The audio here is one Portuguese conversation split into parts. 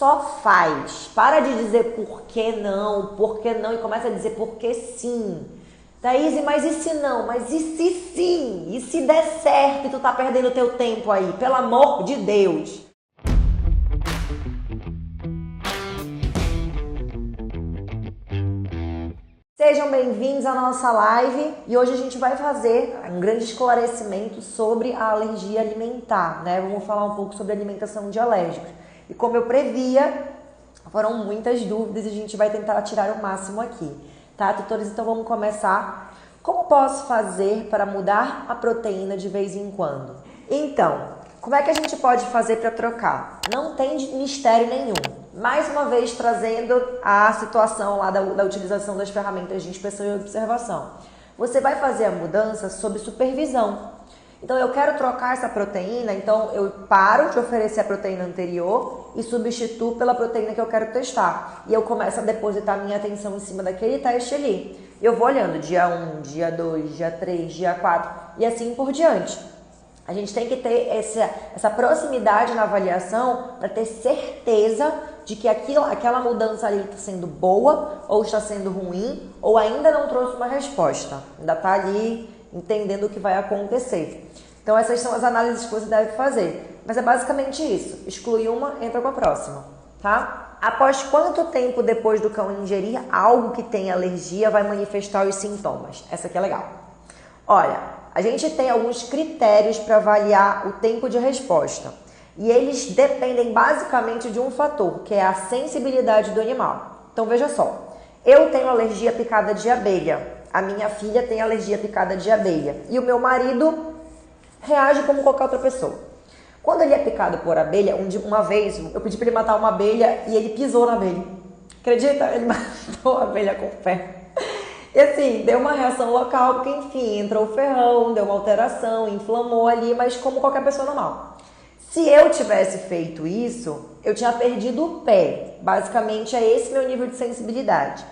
só faz. Para de dizer por que não e começa a dizer por que sim. Thaís, mas e se não? Mas e se sim? E se der certo e tu tá perdendo teu tempo aí? Pelo amor de Deus! Sejam bem-vindos à nossa live e hoje a gente vai fazer um grande esclarecimento sobre a alergia alimentar, né? Vamos falar um pouco sobre alimentação de alérgicos. E como eu previa, foram muitas dúvidas e a gente vai tentar tirar o máximo aqui, tá, tutores? Então vamos começar. Como posso fazer para mudar a proteína de vez em quando? Então, como é que a gente pode fazer para trocar? Não tem mistério nenhum. Mais uma vez trazendo a situação lá da utilização das ferramentas de inspeção e observação. Você vai fazer a mudança sob supervisão. Então eu quero trocar essa proteína, então eu paro de oferecer a proteína anterior e substituo pela proteína que eu quero testar. E eu começo a depositar minha atenção em cima daquele teste ali. Eu vou olhando dia 1, dia 2, dia 3, dia 4 e assim por diante. A gente tem que ter essa proximidade na avaliação para ter certeza de que aquela mudança ali está sendo boa ou está sendo ruim ou ainda não trouxe uma resposta. Ainda está ali entendendo o que vai acontecer. Então essas são as análises que você deve fazer. Mas é basicamente isso. Exclui uma, entra com a próxima, tá? Após quanto tempo depois do cão ingerir algo que tem alergia vai manifestar os sintomas? Essa aqui é legal. Olha, a gente tem alguns critérios para avaliar o tempo de resposta. E eles dependem basicamente de um fator, que é a sensibilidade do animal. Então veja só, eu tenho alergia à picada de abelha, a minha filha tem alergia à picada de abelha e o meu marido reage como qualquer outra pessoa. Quando ele é picado por abelha, uma vez eu pedi para ele matar uma abelha e ele pisou na abelha. Acredita? Ele matou a abelha com o pé. E assim, deu uma reação local, porque enfim, entrou o ferrão, deu uma alteração, inflamou ali, mas como qualquer pessoa normal. Se eu tivesse feito isso, eu tinha perdido o pé. Basicamente é esse meu nível de sensibilidade.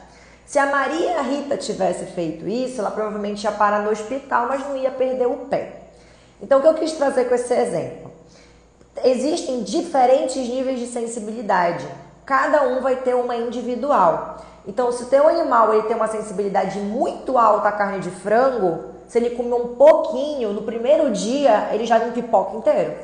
Se a Maria Rita tivesse feito isso, ela provavelmente ia parar no hospital, mas não ia perder o pé. Então o que eu quis trazer com esse exemplo? Existem diferentes níveis de sensibilidade. Cada um vai ter uma individual. Então, se o teu animal ele tem uma sensibilidade muito alta à carne de frango, se ele comer um pouquinho, no primeiro dia, ele já não pipoca inteiro.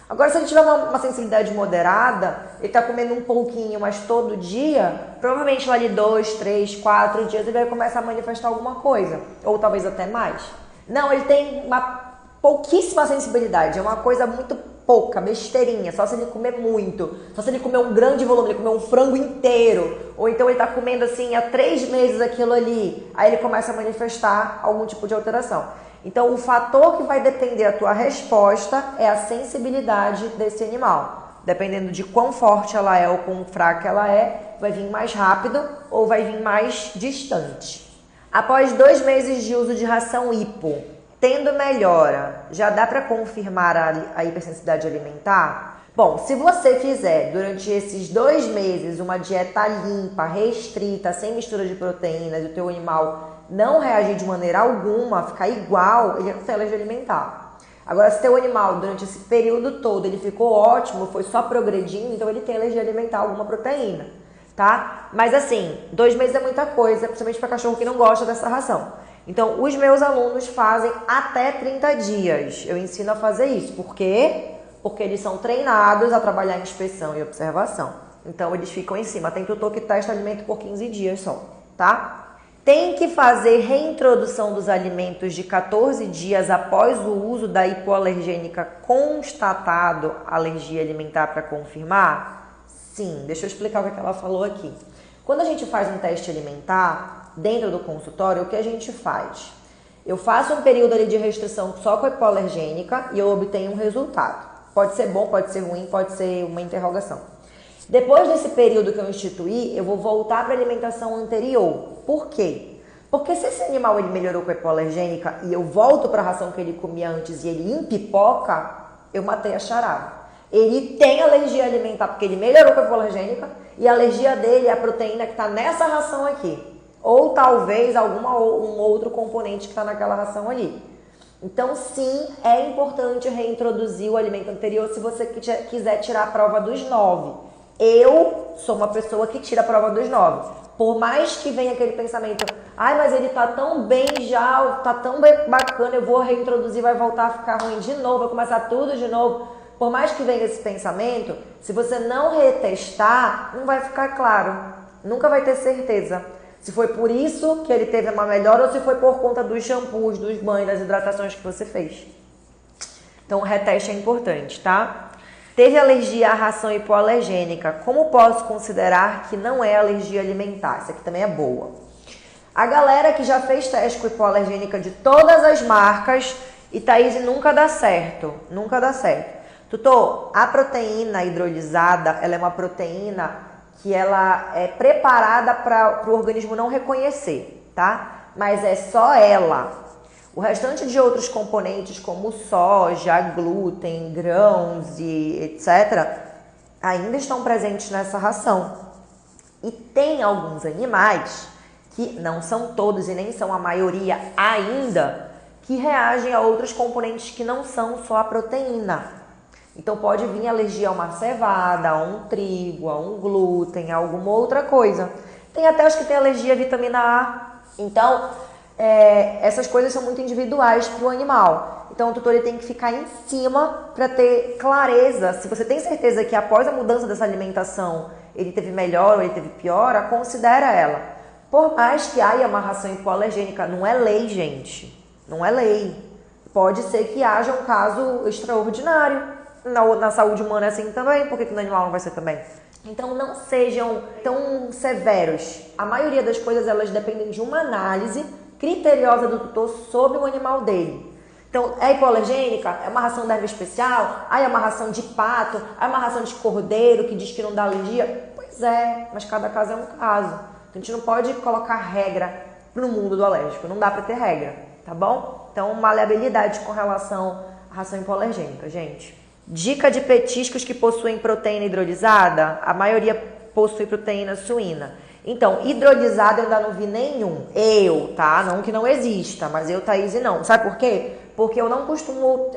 Agora, se ele tiver uma sensibilidade moderada, ele está comendo um pouquinho, mas todo dia, provavelmente lá de 2, 3, 4 dias, ele vai começar a manifestar alguma coisa. Ou talvez até mais. Não, ele tem uma pouquíssima sensibilidade, é uma coisa muito pouca, besteirinha, só se ele comer muito, só se ele comer um grande volume, ele comer um frango inteiro, ou então ele tá comendo assim há 3 meses aquilo ali, aí ele começa a manifestar algum tipo de alteração. Então o fator que vai depender da tua resposta é a sensibilidade desse animal. Dependendo de quão forte ela é ou quão fraca ela é, vai vir mais rápido ou vai vir mais distante. Após 2 meses de uso de ração hipo, tendo melhora, já dá para confirmar a hipersensibilidade alimentar? Bom, se você fizer durante esses 2 meses uma dieta limpa, restrita, sem mistura de proteínas e o teu animal não reagir de maneira alguma, ficar igual, ele não tem alergia alimentar. Agora, se teu animal durante esse período todo ele ficou ótimo, foi só progredindo, então ele tem alergia alimentar a alguma proteína, tá? Mas assim, 2 meses é muita coisa, principalmente para cachorro que não gosta dessa ração. Então, os meus alunos fazem até 30 dias. Eu ensino a fazer isso. Por quê? Porque eles são treinados a trabalhar em inspeção e observação. Então, eles ficam em cima. Tem tutor que testa alimento por 15 dias só, tá? Tem que fazer reintrodução dos alimentos de 14 dias após o uso da hipoalergênica constatado alergia alimentar para confirmar? Sim, deixa eu explicar o que ela falou aqui. Quando a gente faz um teste alimentar, dentro do consultório, o que a gente faz? Eu faço um período ali de restrição só com a hipoalergênica e eu obtenho um resultado. Pode ser bom, pode ser ruim, pode ser uma interrogação. Depois desse período que eu instituí, eu vou voltar para a alimentação anterior. Por quê? Porque se esse animal ele melhorou com a hipoalergênica e eu volto para a ração que ele comia antes e ele empipoca, eu matei a charada. Ele tem alergia alimentar porque ele melhorou com a hipoalergênica e a alergia dele é a proteína que está nessa ração aqui. Ou talvez um outro componente que está naquela ração ali. Então, sim, é importante reintroduzir o alimento anterior se você quiser tirar a prova dos 9. Eu sou uma pessoa que tira a prova dos 9. Por mais que venha aquele pensamento, ai, mas ele tá tão bem já, tá tão bacana, eu vou reintroduzir, vai voltar a ficar ruim de novo, vai começar tudo de novo. Por mais que venha esse pensamento, se você não retestar, não vai ficar claro. Nunca vai ter certeza se foi por isso que ele teve uma melhora ou se foi por conta dos shampoos, dos banhos, das hidratações que você fez. Então, o reteste é importante, tá? Teve alergia à ração hipoalergênica. Como posso considerar que não é alergia alimentar? Essa aqui também é boa. A galera que já fez teste com hipoalergênica de todas as marcas e Thaís nunca dá certo. Nunca dá certo. Tutor, a proteína hidrolisada, ela é uma proteína que ela é preparada para o organismo não reconhecer, tá? Mas é só ela. O restante de outros componentes, como soja, glúten, grãos e etc., ainda estão presentes nessa ração. E tem alguns animais, que não são todos e nem são a maioria ainda, que reagem a outros componentes que não são só a proteína. Então pode vir alergia a uma cevada, a um trigo, a um glúten, a alguma outra coisa. Tem até os que têm alergia à vitamina A. Então, essas coisas são muito individuais para o animal. Então o tutor ele tem que ficar em cima para ter clareza. Se você tem certeza que após a mudança dessa alimentação ele teve melhor ou ele teve piora, considera ela. Por mais que haja uma ração hipoalergênica, não é lei, gente. Não é lei. Pode ser que haja um caso extraordinário. Na saúde humana é assim também, por que no animal não vai ser também? Então não sejam tão severos. A maioria das coisas elas dependem de uma análise criteriosa do tutor sobre o animal dele. Então, é hipoalergênica? É uma ração de erva especial? É uma ração de pato? É uma ração de cordeiro que diz que não dá alergia? Pois é, mas cada caso é um caso. Então, a gente não pode colocar regra no mundo do alérgico, não dá para ter regra, tá bom? Então, maleabilidade com relação à ração hipoalergênica, gente. Dica de petiscos que possuem proteína hidrolisada, a maioria possui proteína suína. Então, hidrolisada eu ainda não vi nenhum. Tá? Não que não exista, mas eu, Thaís, não. Sabe por quê? Porque eu não costumo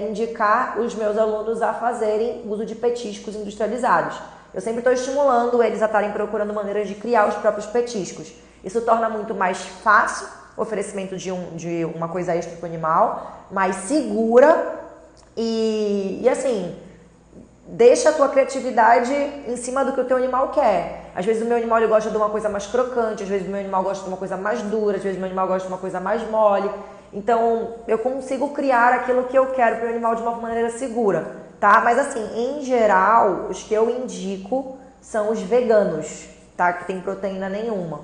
indicar os meus alunos a fazerem uso de petiscos industrializados. Eu sempre estou estimulando eles a estarem procurando maneiras de criar os próprios petiscos. Isso torna muito mais fácil o oferecimento de uma coisa extra para o animal, mais segura. E assim, deixa a tua criatividade em cima do que o teu animal quer. Às vezes o meu animal ele gosta de uma coisa mais crocante, às vezes o meu animal gosta de uma coisa mais dura, às vezes o meu animal gosta de uma coisa mais mole. Então, eu consigo criar aquilo que eu quero para o animal de uma maneira segura, tá? Mas assim, em geral, os que eu indico são os veganos, tá? Que tem proteína nenhuma.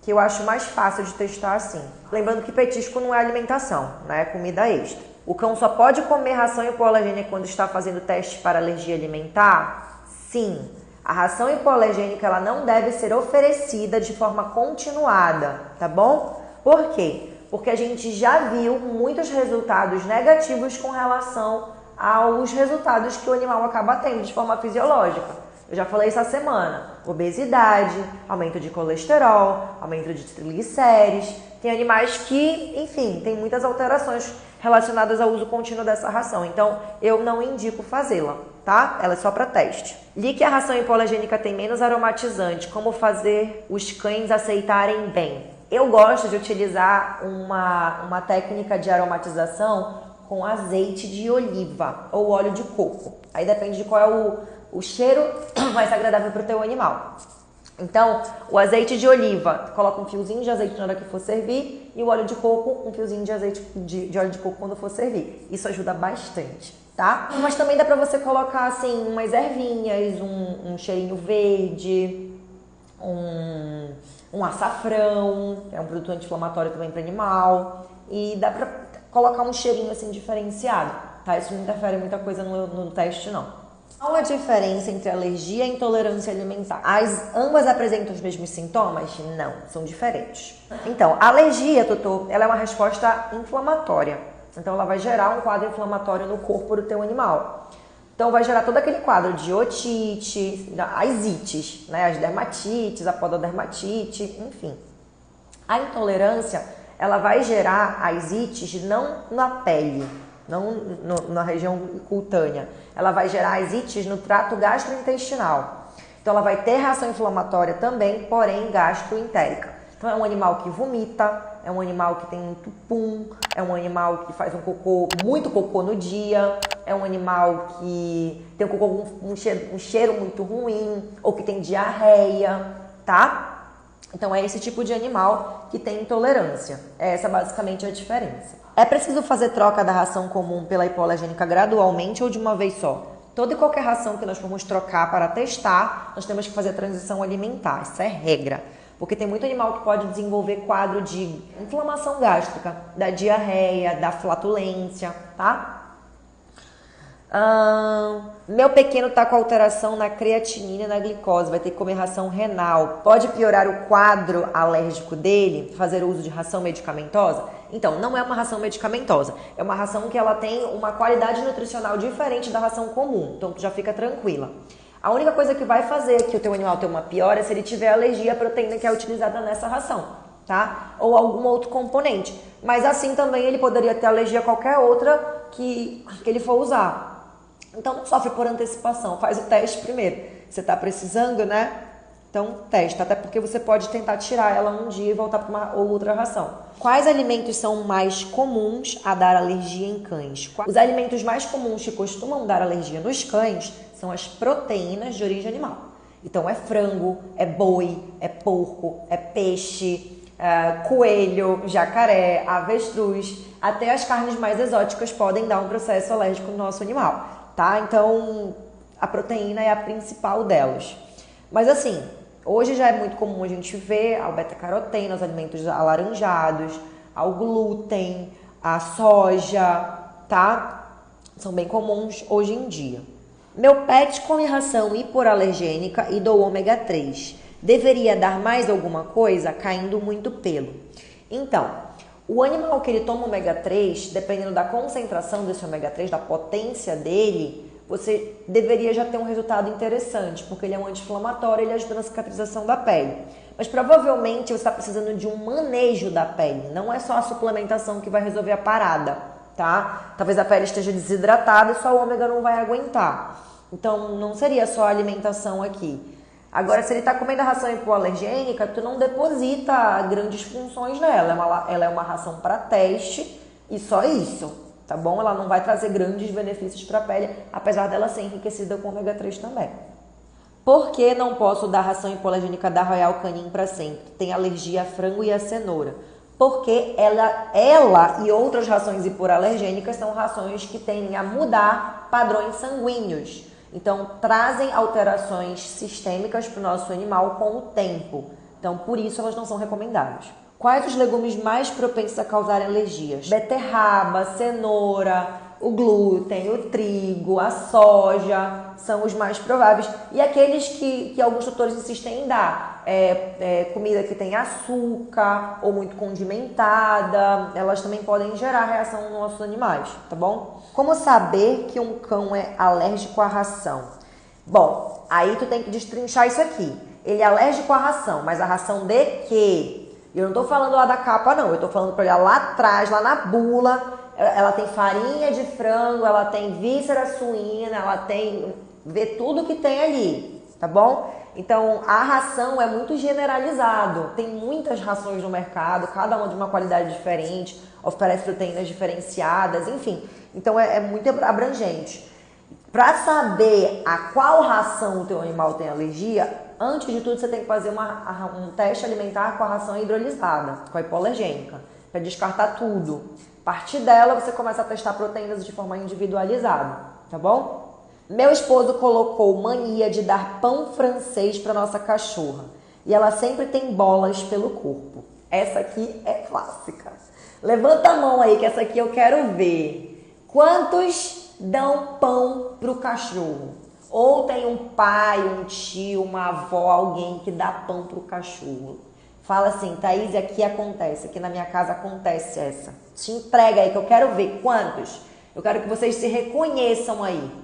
Que eu acho mais fácil de testar assim. Lembrando que petisco não é alimentação, né? É comida extra. O cão só pode comer ração hipoalergênica quando está fazendo teste para alergia alimentar? Sim. A ração hipoalergênica ela não deve ser oferecida de forma continuada, tá bom? Por quê? Porque a gente já viu muitos resultados negativos com relação aos resultados que o animal acaba tendo de forma fisiológica. Eu já falei essa semana. Obesidade, aumento de colesterol, aumento de triglicérides. Tem animais que, enfim, tem muitas alterações relacionadas ao uso contínuo dessa ração. Então, eu não indico fazê-la, tá? Ela é só para teste. Li que a ração hipoalergênica tem menos aromatizante. Como fazer os cães aceitarem bem? Eu gosto de utilizar uma técnica de aromatização com azeite de oliva ou óleo de coco. Aí depende de qual é o cheiro mais agradável para o teu animal. Então, o azeite de oliva, coloca um fiozinho de azeite na hora que for servir e o óleo de coco, um fiozinho de azeite de óleo de coco quando for servir. Isso ajuda bastante, tá? Mas também dá pra você colocar, assim, umas ervinhas, um cheirinho verde, um açafrão, que é um produto anti-inflamatório também para animal. E dá pra colocar um cheirinho, assim, diferenciado, tá? Isso não interfere muita coisa no teste, não. Qual a diferença entre alergia e intolerância alimentar? Ambas apresentam os mesmos sintomas? Não, são diferentes. Então, a alergia, tutor, ela é uma resposta inflamatória. Então, ela vai gerar um quadro inflamatório no corpo do teu animal. Então, vai gerar todo aquele quadro de otite, as ites, né? As dermatites, a pododermatite, enfim. A intolerância, ela vai gerar as ites não na pele, não na região cutânea. Ela vai gerar as ites no trato gastrointestinal. Então ela vai ter reação inflamatória também, porém gastroentérica. Então é um animal que vomita, é um animal que tem muito pum, é um animal que faz muito cocô no dia, é um animal que tem um cocô com um cheiro muito ruim, ou que tem diarreia, tá? Então é esse tipo de animal que tem intolerância. Essa basicamente é a diferença. É preciso fazer troca da ração comum pela hipoalergênica gradualmente ou de uma vez só? Toda e qualquer ração que nós formos trocar para testar, nós temos que fazer a transição alimentar. Isso é regra. Porque tem muito animal que pode desenvolver quadro de inflamação gástrica, da diarreia, da flatulência, tá? Meu pequeno tá com alteração na creatinina e na glicose, vai ter que comer ração renal. Pode piorar o quadro alérgico dele, fazer uso de ração medicamentosa? Então, não é uma ração medicamentosa, é uma ração que ela tem uma qualidade nutricional diferente da ração comum, então tu já fica tranquila. A única coisa que vai fazer que o teu animal tenha uma piora é se ele tiver alergia à proteína que é utilizada nessa ração, tá? Ou algum outro componente. Mas assim também ele poderia ter alergia a qualquer outra que ele for usar. Então não sofre por antecipação, faz o teste primeiro. Você tá precisando, né? Então testa, até porque você pode tentar tirar ela um dia e voltar para uma ou outra ração. Quais alimentos são mais comuns a dar alergia em cães? Os alimentos mais comuns que costumam dar alergia nos cães são as proteínas de origem animal. Então é frango, é boi, é porco, é peixe, coelho, jacaré, avestruz, até as carnes mais exóticas podem dar um processo alérgico no nosso animal, tá? Então a proteína é a principal delas. Mas assim, hoje já é muito comum a gente ver ao beta-caroteno, os alimentos alaranjados, ao glúten, a soja, tá? São bem comuns hoje em dia. Meu pet come ração hipoalergênica e dou ômega 3. Deveria dar mais alguma coisa? Caindo muito pelo. Então, o animal que ele toma ômega 3, dependendo da concentração desse ômega 3, da potência dele, você deveria já ter um resultado interessante, porque ele é um anti-inflamatório, ele ajuda na cicatrização da pele. Mas provavelmente você está precisando de um manejo da pele, não é só a suplementação que vai resolver a parada, tá? Talvez a pele esteja desidratada e só o ômega não vai aguentar. Então não seria só a alimentação aqui. Agora, se ele está comendo a ração hipoalergênica, tu não deposita grandes funções nela, ela é uma ração para teste e só isso. Tá bom? Ela não vai trazer grandes benefícios para a pele, apesar dela ser enriquecida com ômega 3 também. Por que não posso dar ração hipoalergênica da Royal Canin para sempre? Tem alergia a frango e a cenoura. Porque ela e outras rações hipoalergênicas são rações que tendem a mudar padrões sanguíneos. Então, trazem alterações sistêmicas para o nosso animal com o tempo. Então, por isso elas não são recomendadas. Quais os legumes mais propensos a causar alergias? Beterraba, cenoura, o glúten, o trigo, a soja são os mais prováveis. E aqueles que alguns tutores insistem em dar. Comida que tem açúcar ou muito condimentada, elas também podem gerar reação nos nossos animais, tá bom? Como saber que um cão é alérgico à ração? Bom, aí tu tem que destrinchar isso aqui. Ele é alérgico à ração, mas a ração de quê? Eu não tô falando lá da capa, não. Eu tô falando pra olhar lá atrás, lá na bula. Ela tem farinha de frango, ela tem víscera suína, ela tem... Vê tudo que tem ali, tá bom? Então, a ração é muito generalizado. Tem muitas rações no mercado, cada uma de uma qualidade diferente, oferece proteínas diferenciadas, enfim. Então, é muito abrangente. Para saber a qual ração o teu animal tem alergia, antes de tudo você tem que fazer um teste alimentar com a ração hidrolisada, com a hipoalergênica, para descartar tudo. A partir dela você começa a testar proteínas de forma individualizada, tá bom? Meu esposo colocou mania de dar pão francês para nossa cachorra e ela sempre tem bolas pelo corpo. Essa aqui é clássica. Levanta a mão aí que essa aqui eu quero ver. Quantos dão pão pro cachorro? Ou tem um pai, um tio, uma avó, alguém que dá pão pro cachorro? Fala assim, Thaís, aqui acontece, aqui na minha casa acontece essa. Te entrega aí que eu quero ver quantos. Eu quero que vocês se reconheçam aí.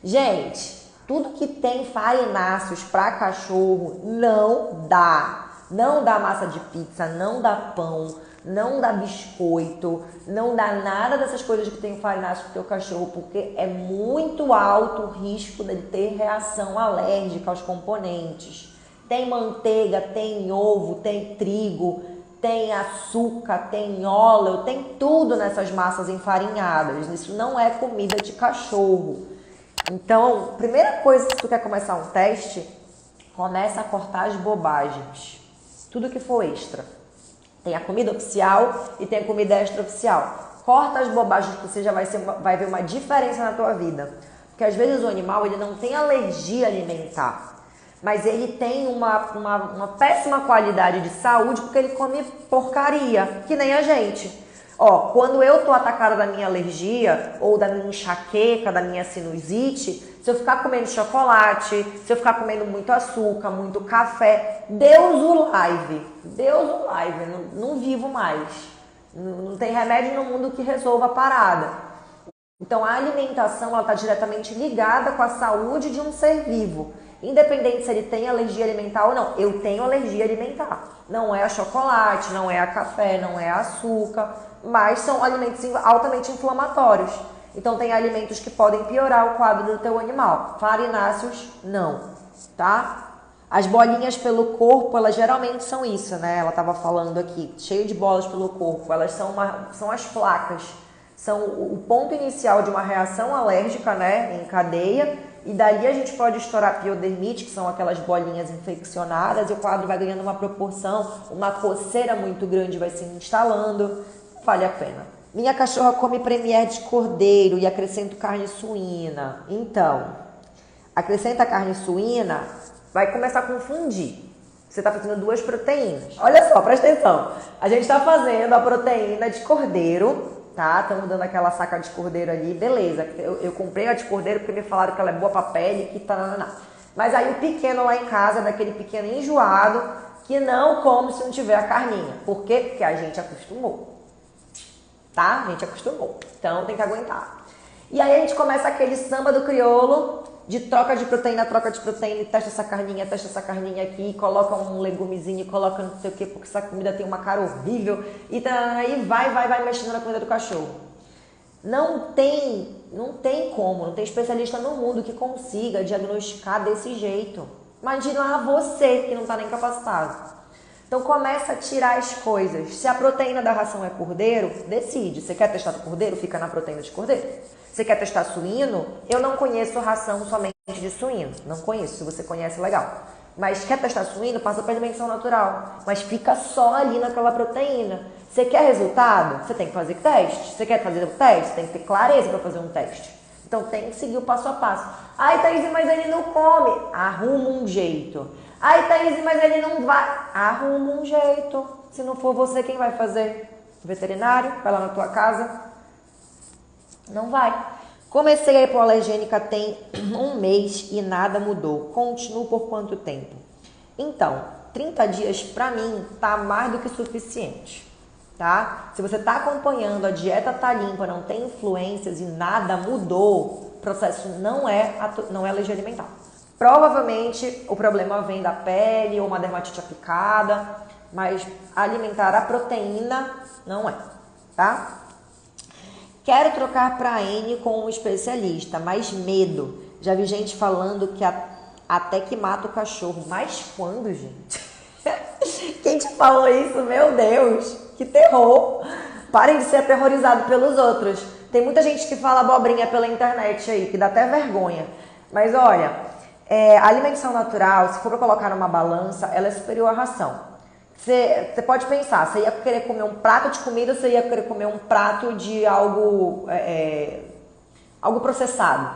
Gente, tudo que tem farináceos para cachorro não dá. Não dá massa de pizza, não dá pão, não dá biscoito, não dá nada dessas coisas que tem farináceo pro teu cachorro, porque é muito alto o risco dele ter reação alérgica aos componentes. Tem manteiga, tem ovo, tem trigo, tem açúcar, tem óleo, tem tudo nessas massas enfarinhadas. Isso não é comida de cachorro. Então, primeira coisa, se tu quer começar um teste, começa a cortar as bobagens. Tudo que for extra. Tem a comida oficial e tem a comida extra-oficial. Corta as bobagens que você já vai ver uma diferença na tua vida. Porque às vezes o animal ele não tem alergia alimentar, mas ele tem uma péssima qualidade de saúde porque ele come porcaria, que nem a gente. Ó, quando eu tô atacada da minha alergia ou da minha enxaqueca, da minha sinusite, se eu ficar comendo chocolate, se eu ficar comendo muito açúcar, muito café, Deus o live, não vivo mais. Não tem remédio no mundo que resolva a parada. Então a alimentação ela está diretamente ligada com a saúde de um ser vivo. Independente se ele tem alergia alimentar ou não, eu tenho alergia alimentar. Não é a chocolate, não é a café, não é a açúcar, mas são alimentos altamente inflamatórios. Então tem alimentos que podem piorar o quadro do teu animal. Farináceos, não, tá? As bolinhas pelo corpo, elas geralmente são isso, né? Ela estava falando aqui, cheio de bolas pelo corpo. Elas são as placas, são o ponto inicial de uma reação alérgica, né? Em cadeia. E dali a gente pode estourar piodermite, que são aquelas bolinhas infeccionadas, e o quadro vai ganhando uma proporção, uma coceira muito grande vai se instalando. Vale a pena. Minha cachorra come premier de cordeiro e acrescento carne suína. Então, acrescenta carne suína, vai começar a confundir. Você está fazendo duas proteínas. Olha só, presta atenção. A gente está fazendo a proteína de cordeiro, tá? Estamos dando aquela saca de cordeiro ali, beleza. Eu comprei a de cordeiro porque me falaram que ela é boa pra pele, que tá... Mas aí o pequeno lá em casa, daquele pequeno enjoado, que não come se não tiver a carninha. Por quê? Porque a gente acostumou. Tá? A gente acostumou. Então tem que aguentar. E aí a gente começa aquele samba do crioulo, de troca de proteína, e testa essa carninha aqui, coloca um legumezinho, coloca não sei o que, porque essa comida tem uma cara horrível, e aí vai mexendo na comida do cachorro. Não tem como, não tem especialista no mundo que consiga diagnosticar desse jeito. Imagina você que não está nem capacitado. Então começa a tirar as coisas. Se a proteína da ração é cordeiro, decide. Você quer testar cordeiro? Fica na proteína de cordeiro. Você quer testar suíno? Eu não conheço ração somente de suíno. Não conheço. Se você conhece, legal. Mas quer testar suíno? Passa para alimentação natural. Mas fica só ali naquela proteína. Você quer resultado? Você tem que fazer teste. Você quer fazer o teste? Você tem que ter clareza para fazer um teste. Então tem que seguir o passo a passo. Ai, Thaís, mas ele não come. Arruma um jeito. Ai, Thaís, mas ele não vai. Arruma um jeito. Se não for você, quem vai fazer? O veterinário? Vai lá na tua casa? Não vai. Comecei a hipoalergênica tem 1 mês e nada mudou. Continuo por quanto tempo? Então, 30 dias pra mim tá mais do que suficiente, tá? Se você tá acompanhando, a dieta tá limpa, não tem influências e nada mudou, o processo não é alergia alimentar. Provavelmente o problema vem da pele ou uma dermatite aplicada, mas alimentar a proteína não é, tá? Quero trocar para N com um especialista, mas medo. Já vi gente falando que até que mata o cachorro. Mas quando, gente? Quem te falou isso? Meu Deus, que terror. Parem de ser aterrorizados pelos outros. Tem muita gente que fala abobrinha pela internet aí, que dá até vergonha. Mas olha, a alimentação natural, se for para colocar numa balança, ela é superior à ração. Você pode pensar, você ia querer comer um prato de comida ou você ia querer comer um prato de algo processado?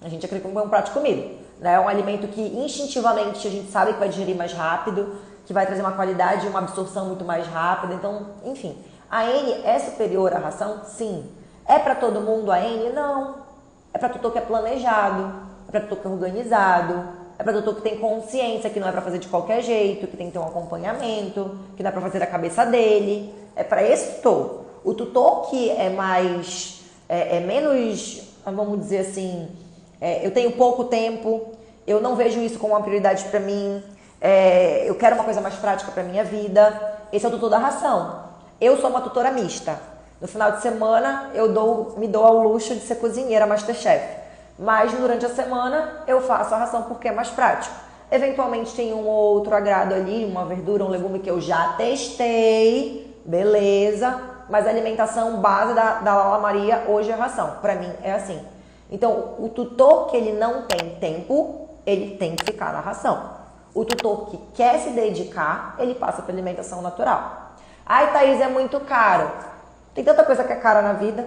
A gente ia querer comer um prato de comida, né? É um alimento que instintivamente a gente sabe que vai digerir mais rápido, que vai trazer uma qualidade e uma absorção muito mais rápida. Então, enfim, a N é superior à ração? Sim. É para todo mundo a N? Não. É para tutor que é planejado, é para tutor que é organizado, é para tutor que tem consciência que não é para fazer de qualquer jeito, que tem que ter um acompanhamento, que dá para fazer da cabeça dele. É para esse tutor. O tutor que é mais, menos, vamos dizer assim, eu tenho pouco tempo, eu não vejo isso como uma prioridade para mim, eu quero uma coisa mais prática para minha vida. Esse é o tutor da ração. Eu sou uma tutora mista. No final de semana eu me dou ao luxo de ser cozinheira Masterchef. Mas durante a semana eu faço a ração porque é mais prático. Eventualmente tem um ou outro agrado ali, uma verdura, um legume que eu já testei, beleza. Mas a alimentação base da Lala Maria hoje é ração. Pra mim é assim. Então o tutor que ele não tem tempo, ele tem que ficar na ração. O tutor que quer se dedicar, ele passa para alimentação natural. Ai, Thaís, é muito caro. Tem tanta coisa que é cara na vida.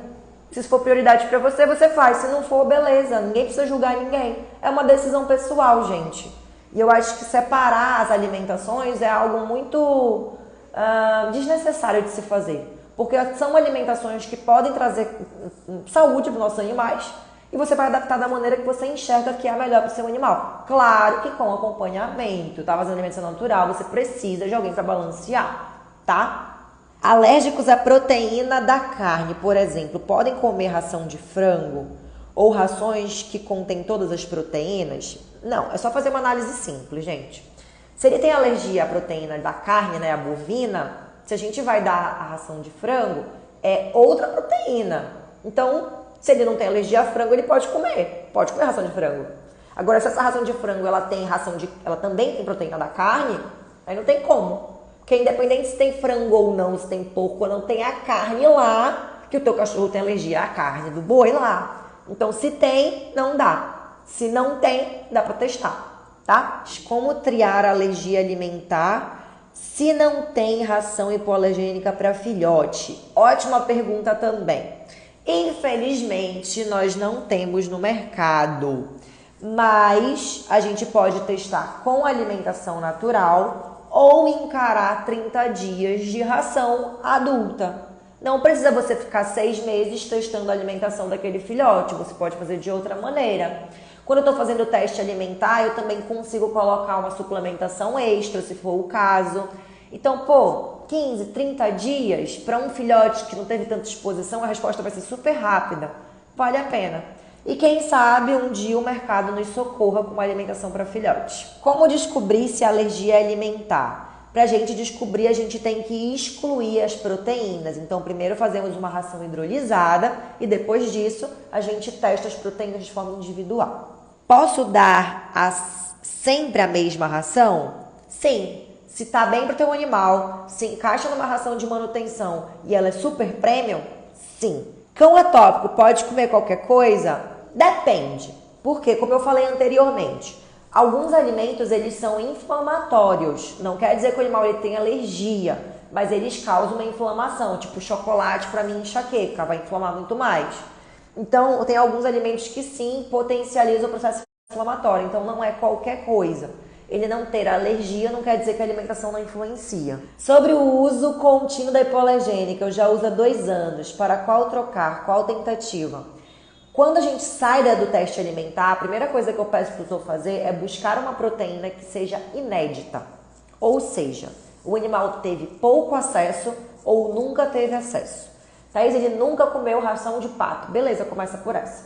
Se isso for prioridade para você, você faz. Se não for, beleza. Ninguém precisa julgar ninguém. É uma decisão pessoal, gente. E eu acho que separar as alimentações é algo muito desnecessário de se fazer. Porque são alimentações que podem trazer saúde para os nossos animais. E você vai adaptar da maneira que você enxerga que é a melhor para o seu animal. Claro que com acompanhamento, tá? Fazendo alimentação natural, você precisa de alguém para balancear, tá? Alérgicos à proteína da carne, por exemplo, podem comer ração de frango ou rações que contêm todas as proteínas? Não, é só fazer uma análise simples, gente. Se ele tem alergia à proteína da carne, né, a bovina, se a gente vai dar a ração de frango, é outra proteína. Então, se ele não tem alergia a frango, ele pode comer ração de frango. Agora, se essa ração de frango ela também tem proteína da carne, aí não tem como. Porque independente se tem frango ou não, se tem porco ou não, tem a carne lá, que o teu cachorro tem alergia à carne do boi lá. Então, se tem, não dá. Se não tem, dá pra testar, tá? Como triar a alergia alimentar se não tem ração hipoalergênica para filhote? Ótima pergunta também. Infelizmente, nós não temos no mercado, mas a gente pode testar com alimentação natural ou encarar 30 dias de ração adulta. Não precisa você ficar 6 meses testando a alimentação daquele filhote, você pode fazer de outra maneira. Quando eu estou fazendo o teste alimentar, eu também consigo colocar uma suplementação extra, se for o caso. Então, 15, 30 dias para um filhote que não teve tanta exposição, a resposta vai ser super rápida. Vale a pena. E quem sabe um dia o mercado nos socorra com uma alimentação para filhotes. Como descobrir se a alergia é alimentar? Para a gente descobrir, a gente tem que excluir as proteínas. Então, primeiro fazemos uma ração hidrolisada e depois disso a gente testa as proteínas de forma individual. Posso dar sempre a mesma ração? Sim. Se tá bem pro teu animal, se encaixa numa ração de manutenção e ela é super premium, sim. Cão atópico pode comer qualquer coisa? Depende. Porque, como eu falei anteriormente, alguns alimentos eles são inflamatórios. Não quer dizer que o animal ele tem alergia, mas eles causam uma inflamação. Tipo chocolate, para mim, enxaqueca, vai inflamar muito mais. Então, tem alguns alimentos que sim potencializam o processo inflamatório. Então, não é qualquer coisa. Ele não ter alergia não quer dizer que a alimentação não influencia. Sobre o uso contínuo da hipoalergênica, eu já uso há 2 anos. Para qual trocar? Qual tentativa? Quando a gente sai do teste alimentar, a primeira coisa que eu peço para o tutor fazer é buscar uma proteína que seja inédita. Ou seja, o animal teve pouco acesso ou nunca teve acesso. Thaís, ele nunca comeu ração de pato. Beleza, começa por essa,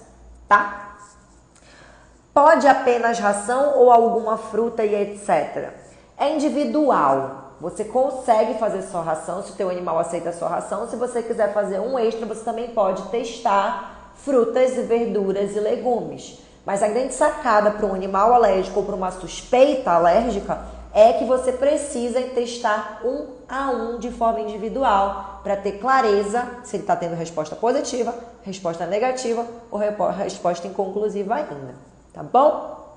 tá? Pode apenas ração ou alguma fruta e etc. É individual. Você consegue fazer só ração se o teu animal aceita a sua ração. Se você quiser fazer um extra, você também pode testar frutas, verduras e legumes. Mas a grande sacada para um animal alérgico ou para uma suspeita alérgica é que você precisa testar 1 a 1 de forma individual para ter clareza se ele está tendo resposta positiva, resposta negativa ou resposta inconclusiva ainda. Tá bom?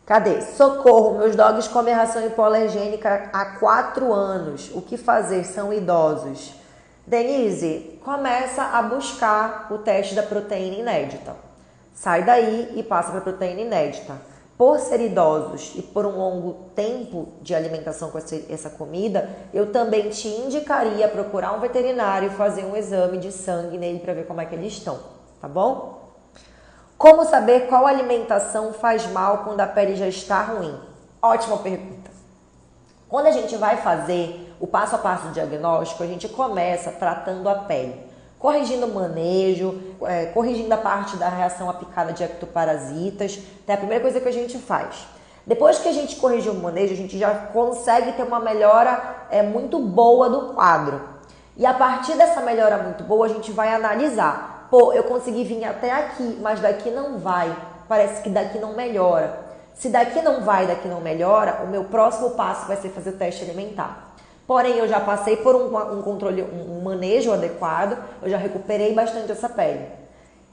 Cadê? Socorro, meus dogs comem ração hipoalergênica há 4 anos. O que fazer? São idosos. Denise, começa a buscar o teste da proteína inédita. Sai daí e passa para a proteína inédita. Por ser idosos e por um longo tempo de alimentação com essa comida, eu também te indicaria procurar um veterinário e fazer um exame de sangue nele para ver como é que eles estão. Tá bom? Como saber qual alimentação faz mal quando a pele já está ruim? Ótima pergunta. Quando a gente vai fazer o passo a passo do diagnóstico, a gente começa tratando a pele, corrigindo o manejo, corrigindo a parte da reação à picada de ectoparasitas. É a primeira coisa que a gente faz. Depois que a gente corrigiu o manejo, a gente já consegue ter uma melhora muito boa do quadro. E a partir dessa melhora muito boa, a gente vai analisar. Pô, eu consegui vir até aqui, mas daqui não vai. Parece que daqui não melhora. Se daqui não vai, daqui não melhora, o meu próximo passo vai ser fazer o teste alimentar. Porém, eu já passei por um controle, um manejo adequado, eu já recuperei bastante essa pele.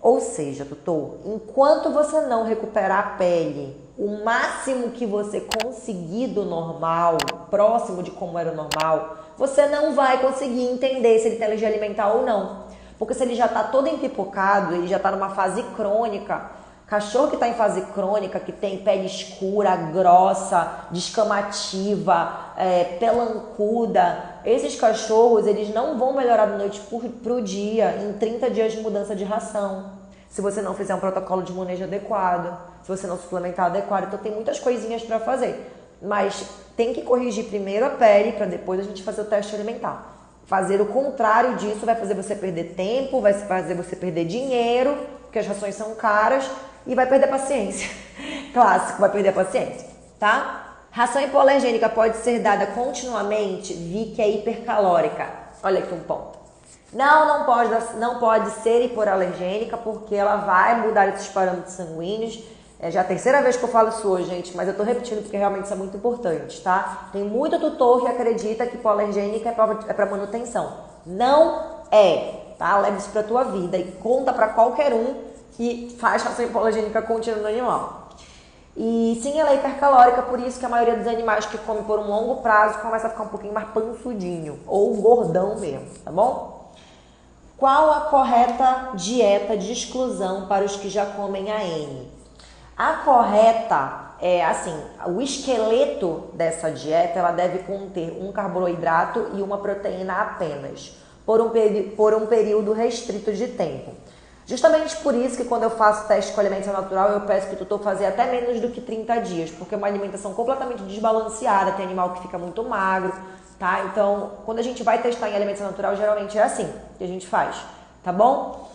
Ou seja, tutor, enquanto você não recuperar a pele, o máximo que você conseguir do normal, próximo de como era o normal, você não vai conseguir entender se ele tem alergia alimentar ou não. Porque se ele já está todo empipocado, ele já está numa fase crônica. Cachorro que está em fase crônica, que tem pele escura, grossa, descamativa, pelancuda, esses cachorros eles não vão melhorar da noite para o dia em 30 dias de mudança de ração. Se você não fizer um protocolo de manejo adequado, se você não suplementar adequado. Então tem muitas coisinhas para fazer. Mas tem que corrigir primeiro a pele para depois a gente fazer o teste alimentar. Fazer o contrário disso vai fazer você perder tempo, vai fazer você perder dinheiro, porque as rações são caras, e vai perder a paciência. Clássico, vai perder a paciência, tá? Ração hipoalergênica pode ser dada continuamente, vi que é hipercalórica. Olha aqui um ponto. Não pode ser hipoalergênica, porque ela vai mudar esses parâmetros sanguíneos. É já a terceira vez que eu falo isso hoje, gente, mas eu tô repetindo porque realmente isso é muito importante, tá? Tem muito tutor que acredita que hipoalergênica é pra manutenção. Não é, tá? Leve isso pra tua vida e conta pra qualquer um que faz ração hipoalergênica contínua no animal. E sim, ela é hipercalórica, por isso que a maioria dos animais que comem por um longo prazo começa a ficar um pouquinho mais pançudinho, ou gordão mesmo, tá bom? Qual a correta dieta de exclusão para os que já comem AN? A correta é assim, o esqueleto dessa dieta ela deve conter um carboidrato e uma proteína apenas, por um período restrito de tempo. Justamente por isso que quando eu faço teste com alimentação natural, eu peço que o tutor fazer até menos do que 30 dias, porque é uma alimentação completamente desbalanceada, tem animal que fica muito magro, tá? Então, quando a gente vai testar em alimentação natural, geralmente é assim que a gente faz, tá bom?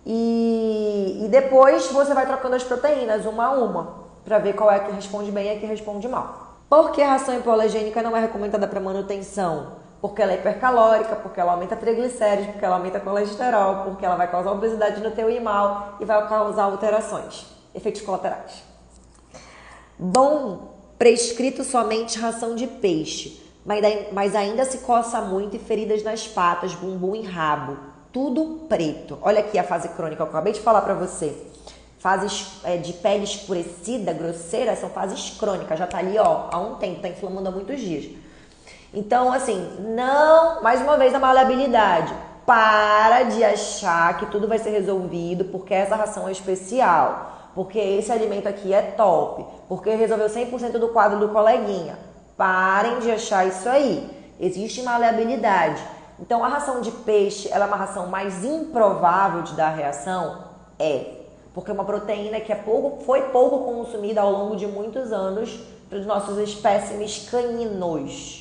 E depois você vai trocando as proteínas uma a uma, para ver qual é que responde bem e a que responde mal. Por que a ração hipoalergênica não é recomendada para manutenção? Porque ela é hipercalórica, porque ela aumenta triglicéridos, porque ela aumenta colesterol, porque ela vai causar obesidade no teu animal e vai causar alterações, efeitos colaterais. Bom, prescrito somente ração de peixe, mas ainda se coça muito e feridas nas patas, bumbum e rabo. Tudo preto. Olha aqui a fase crônica que eu acabei de falar pra você. Fases de pele escurecida, grosseira, são fases crônicas. Já tá ali, ó, há um tempo, tá inflamando há muitos dias. Então, assim, mais uma vez a maleabilidade. Para de achar que tudo vai ser resolvido porque essa ração é especial. Porque esse alimento aqui é top. Porque resolveu 100% do quadro do coleguinha. Parem de achar isso aí. Existe maleabilidade. Então, a ração de peixe, ela é uma ração mais improvável de dar reação? É. Porque é uma proteína que foi pouco consumida ao longo de muitos anos pelos nossos espécimes caninos.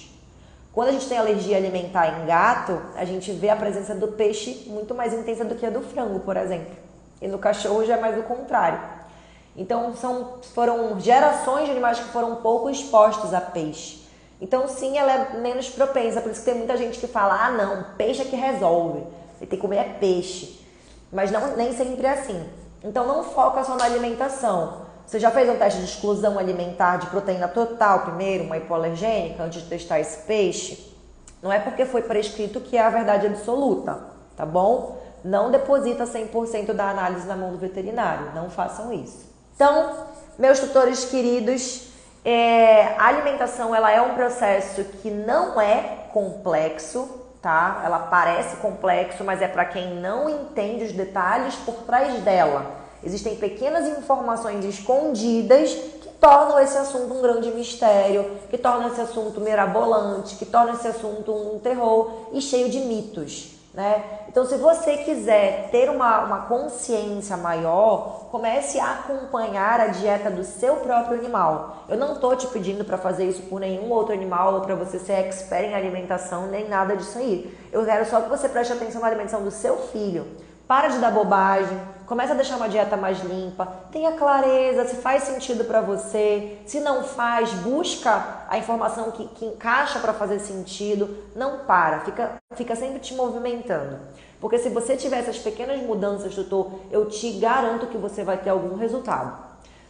Quando a gente tem alergia alimentar em gato, a gente vê a presença do peixe muito mais intensa do que a do frango, por exemplo. E no cachorro já é mais o contrário. Então, foram gerações de animais que foram pouco expostos a peixe. Então, sim, ela é menos propensa. Por isso que tem muita gente que fala, não, peixe é que resolve. Ele tem que comer peixe. Mas nem sempre é assim. Então, não foca só na alimentação. Você já fez um teste de exclusão alimentar de proteína total primeiro, uma hipoalergênica, antes de testar esse peixe? Não é porque foi prescrito que é a verdade absoluta, tá bom? Não deposita 100% da análise na mão do veterinário. Não façam isso. Então, meus tutores queridos, a alimentação ela é um processo que não é complexo, tá? Ela parece complexo, mas é para quem não entende os detalhes por trás dela. Existem pequenas informações escondidas que tornam esse assunto um grande mistério, que tornam esse assunto mirabolante, que tornam esse assunto um terror e cheio de mitos, né? Então, se você quiser ter uma consciência maior, comece a acompanhar a dieta do seu próprio animal. Eu não estou te pedindo para fazer isso por nenhum outro animal ou para você ser expert em alimentação, nem nada disso aí. Eu quero só que você preste atenção na alimentação do seu filho. Para de dar bobagem, começa a deixar uma dieta mais limpa, tenha clareza se faz sentido para você, se não faz, busca a informação que encaixa para fazer sentido, não para, fica sempre te movimentando. Porque se você tiver essas pequenas mudanças, tutor, eu te garanto que você vai ter algum resultado.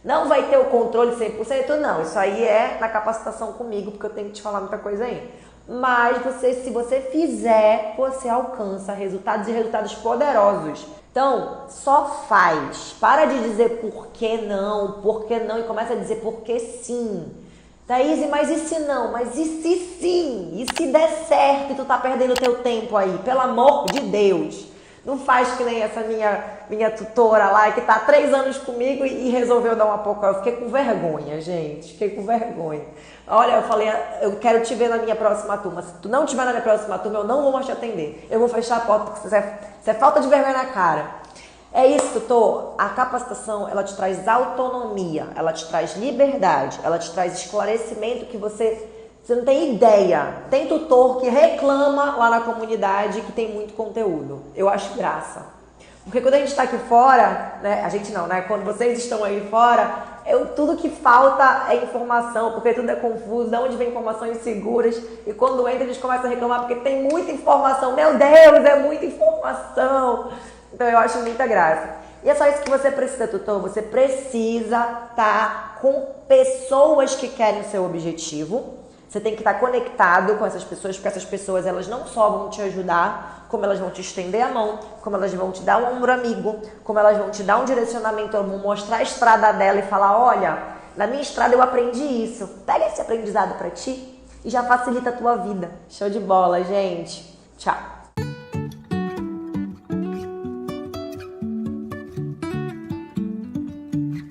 Não vai ter o controle 100%, não. Isso aí é na capacitação comigo, porque eu tenho que te falar muita coisa aí. Mas se você fizer, você alcança resultados e resultados poderosos. Então, só faz. Para de dizer por que não e começa a dizer por que sim. Thaís, mas e se não? Mas e se sim? E se der certo e tu tá perdendo teu tempo aí? Pelo amor de Deus. Não faz que nem essa minha tutora lá, que tá há 3 anos comigo e resolveu dar uma pouco. Eu fiquei com vergonha, gente. Fiquei com vergonha. Olha, eu falei, eu quero te ver na minha próxima turma. Se tu não estiver na minha próxima turma, eu não vou mais te atender. Eu vou fechar a porta, porque isso é falta de vergonha na cara. É isso, tutor. A capacitação, ela te traz autonomia, ela te traz liberdade, ela te traz esclarecimento que você não tem ideia. Tem tutor que reclama lá na comunidade que tem muito conteúdo. Eu acho graça. Porque quando a gente está aqui fora, né? A gente não, né? Quando vocês estão aí fora, tudo que falta é informação, porque tudo é confuso, de onde vem informações inseguras. E quando entra, eles começam a reclamar porque tem muita informação. Meu Deus, é muita informação. Então eu acho muita graça. E é só isso que você precisa, tutor. Você precisa estar com pessoas que querem o seu objetivo. Você tem que estar conectado com essas pessoas, porque essas pessoas, elas não só vão te ajudar, como elas vão te estender a mão, como elas vão te dar um ombro amigo, como elas vão te dar um direcionamento, vão mostrar a estrada dela e falar, olha, na minha estrada eu aprendi isso. Pega esse aprendizado pra ti e já facilita a tua vida. Show de bola, gente. Tchau.